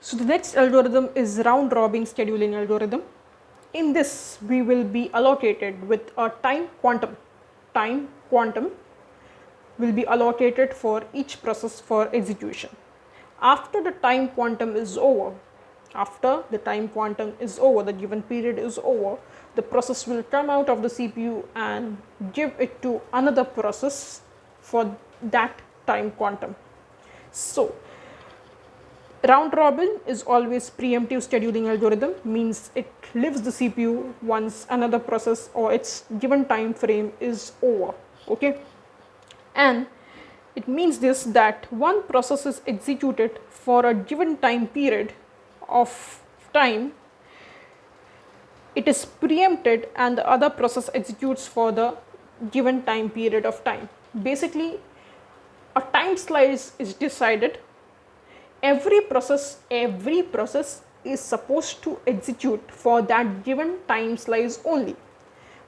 So the next algorithm is round robin scheduling algorithm. In this, we will be allocated with a time quantum. Time quantum will be allocated for each process for execution. After the time quantum is over, the given period is over, the process will come out of the CPU and give it to another process for that time quantum. So round robin is always preemptive scheduling algorithm, means it leaves the CPU once another process or its given time frame is over. Okay, and it means this, that one process is executed for a given time period of time, it is preempted, and the other process executes for the given time period of time. Basically, a time slice is decided. Every process is supposed to execute for that given time slice only.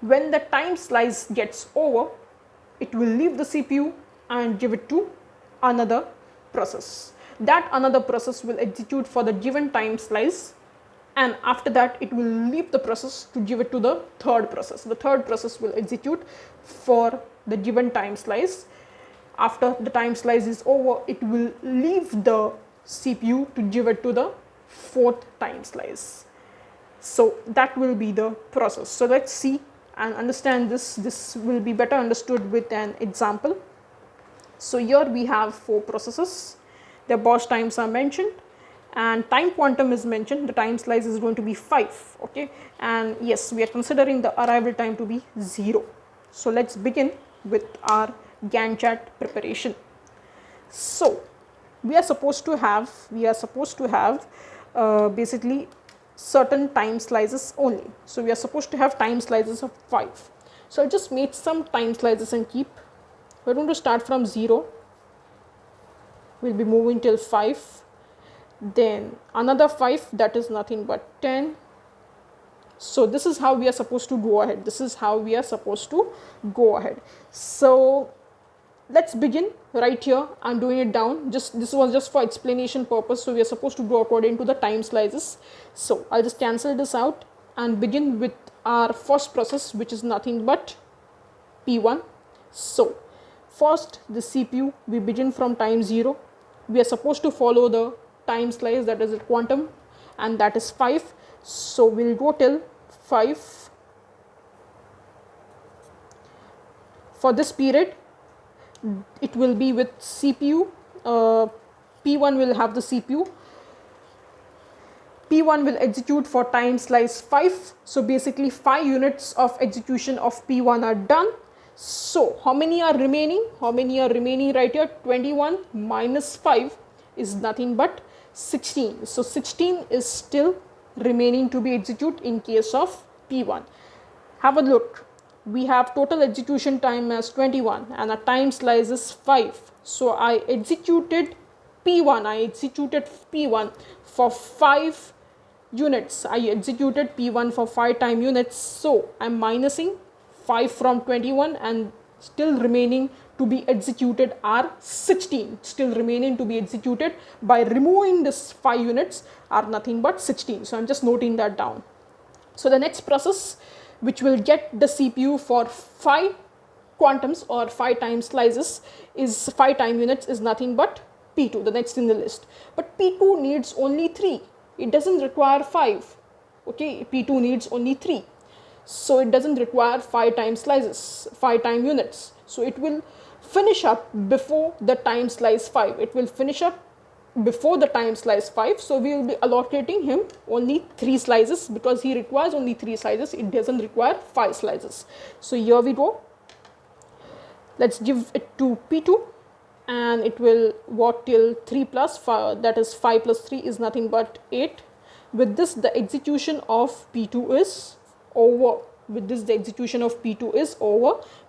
When the time slice gets over, it will leave the CPU and give it to another process. That another process will execute for the given time slice, and after that it will leave the process to give it to the third process. The third process will execute for the given time slice. After the time slice is over, it will leave the CPU to give it to the fourth time slice. So that will be the process. So let's see and understand this. This will be better understood with an example. So here we have 4 processes. Their burst times are mentioned and time quantum is mentioned. The time slice is going to be 5. Okay, and yes, we are considering the arrival time to be 0. So let's begin with our Gantt chart preparation. So we are supposed to have basically certain time slices only. So we are supposed to have time slices of 5. So I'll just make some time slices and keep. We're going to start from 0. We'll be moving till 5. Then another 5, that is nothing but 10. So this is how we are supposed to go ahead. So let's begin right here. I'm doing it down. This was just for explanation purpose. So we are supposed to go according to the time slices. So I'll just cancel this out and begin with our first process, which is nothing but P1. So first, the CPU, we begin from time 0. We are supposed to follow the time slice, that is a quantum, and that is 5. So we'll go till 5. For this period, it will be with CPU. P1 will have the CPU. P1 will execute for time slice 5. So basically 5 units of execution of P1 are done. So how many are remaining? Right here? 21 minus 5 is nothing but 16. So 16 is still remaining to be executed in case of P1. Have a look. We have total execution time as 21 and a time slice is 5. So I executed P1 for 5 units. I executed P1 for 5 time units. So I'm minusing 5 from 21 and still remaining to be executed are 16. Still remaining to be executed by removing this 5 units are nothing but 16. So I'm just noting that down. So the next process, which will get the CPU for 5 quantums or 5 time slices, is 5 time units, is nothing but P2, the next in the list. But P2 needs only 3. It doesn't require 5. Okay, P2 needs only 3. So it doesn't require 5 time slices, 5 time units. So it will finish up before the time slice 5. So we will be allocating him only 3 slices because he requires only 3 slices. It doesn't require 5 slices. So here we go. Let's give it to P2 and it will work till 3 plus 5, that is 5 plus 3 is nothing but 8. With this, the execution of P2 is over.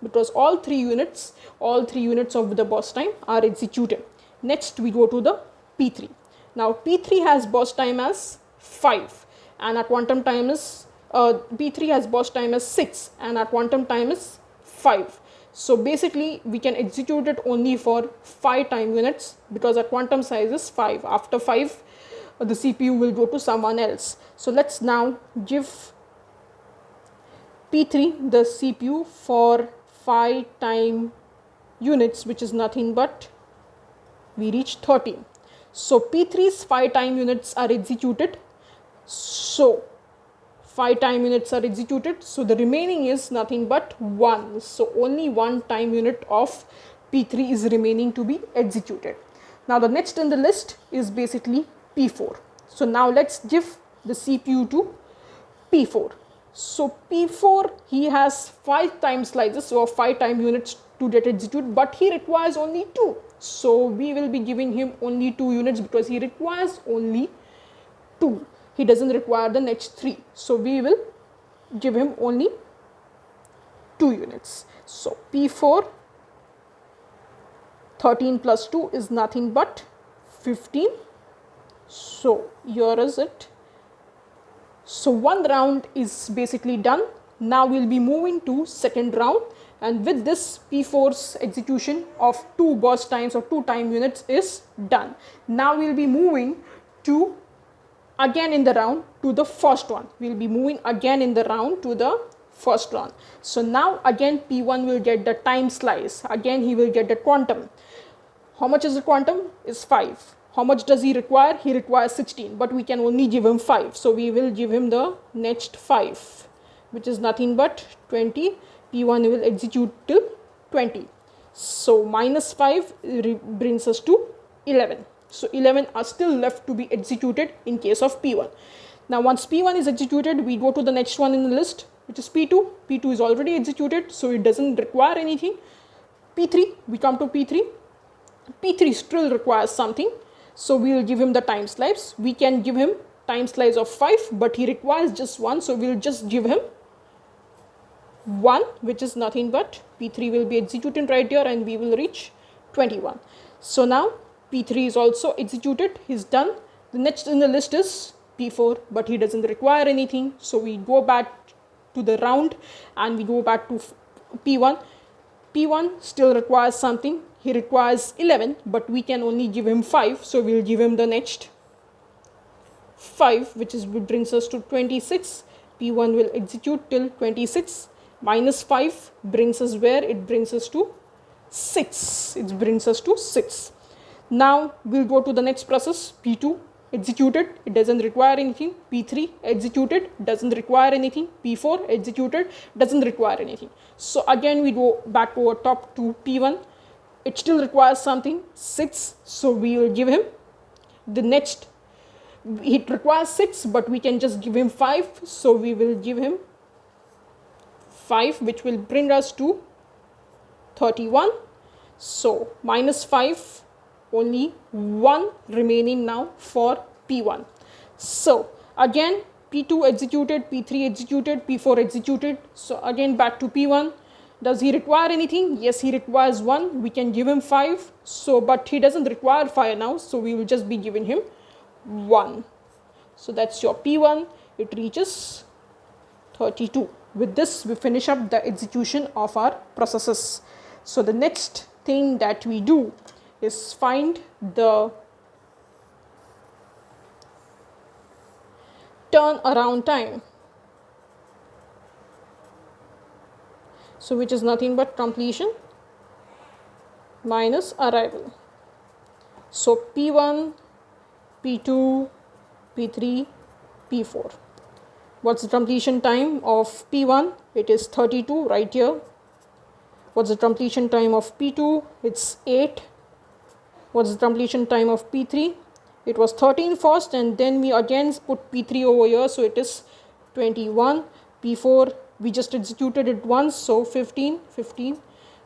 Because all 3 units of the burst time are executed. Next we go to the P3. Now P3 has burst time as 5 and our quantum time is P3 has burst time as 6 and our quantum time is 5. So basically we can execute it only for 5 time units because our quantum size is 5. After 5 the CPU will go to someone else. So let's now give P3 the CPU for 5 time units, which is nothing but we reach 13. So P3's 5 time units are executed. So 5 time units are executed. So the remaining is nothing but 1. So only 1 time unit of P3 is remaining to be executed. Now the next in the list is basically P4. So now let's give the CPU to P4. So P4, he has 5 time slices or 5 time units to get executed, but he requires only 2. So we will be giving him only 2 units because he requires only 2. He doesn't require the next 3. So we will give him only 2 units. So P4, 13 plus 2 is nothing but 15. So here is it. So one round is basically done. Now we'll be moving to second round, and with this P4's execution of 2 burst times or 2 time units is done. Now we'll be moving to again in the round to the first one. We'll be moving again in the round to the first round. So now again P1 will get the time slice. Again he will get the quantum. How much is the quantum? Is 5. How much does he require? He requires 16, but we can only give him 5. So we will give him the next 5, which is nothing but 20. P1 will execute till 20. So minus 5 brings us to 11. So 11 are still left to be executed in case of P1. Now once P1 is executed, we go to the next one in the list, which is P2. P2 is already executed, so it doesn't require anything. P3, we come to P3. P3 still requires something. So we will give him the time slice. We can give him time slice of 5, but he requires just 1. So we will just give him 1, which is nothing but P3 will be executed right here, and we will reach 21. So now P3 is also executed. He's done. The next in the list is P4, but he doesn't require anything. So we go back to the round and we go back to P1. P1 still requires something. He requires 11, but we can only give him 5. So we'll give him the next 5, which brings us to 26. P1 will execute till 26. Minus 5 brings us where? It brings us to 6. It brings us to 6. Now we'll go to the next process. P2 executed. It doesn't require anything. P3 executed. Doesn't require anything. P4 executed. Doesn't require anything. So again we go back over top to P1. It still requires something, 6. So we will give him the next. It requires 6, but we can just give him 5. So we will give him 5, which will bring us to 31. So minus 5, only 1 remaining now for P1. So again P2 executed, P3 executed, P4 executed. So again back to P1. Does he require anything? Yes, he requires 1. We can give him 5. So but he doesn't require 5 now. So we will just be giving him 1. So that's your P1. It reaches 32. With this, we finish up the execution of our processes. So the next thing that we do is find the turnaround time. So which is nothing but completion minus arrival. So P1, P2, P3, P4. What's the completion time of P1? It is 32 right here. What's the completion time of P2? It's 8. What's the completion time of P3? It was 13 first, and then we again put P3 over here, so it is 21. P4 we just executed it once, so 15.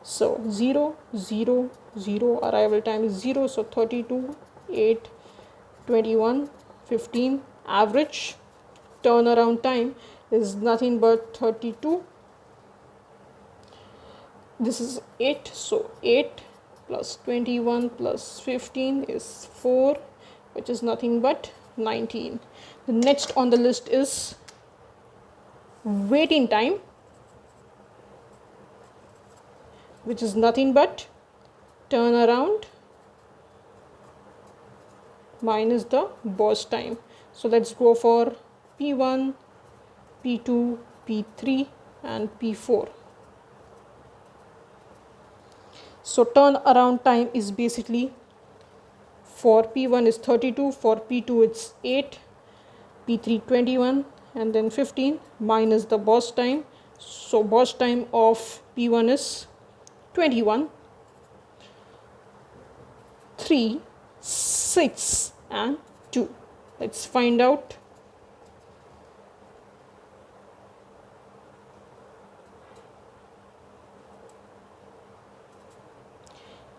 So 0, 0, 0. Arrival time is 0. So 32, 8, 21, 15. Average turnaround time is nothing but 32. This is 8. So 8 plus 21 plus 15 is 4, which is nothing but 19. The next on the list is waiting time, which is nothing but turnaround minus the burst time. So let's go for P1, P2, P3 and P4. So turnaround time is basically, for P1 is 32, for P2 it's 8, P3 21 and then 15 minus the burst time. So burst time of P1 is 21, 3, 6 and 2. Let's find out.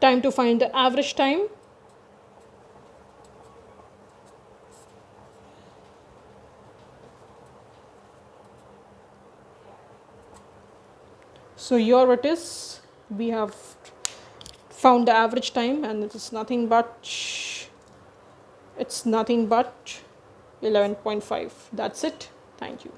Time to find the average time. So here it is. We have found the average time and it's nothing but 11.5. That's it. Thank you.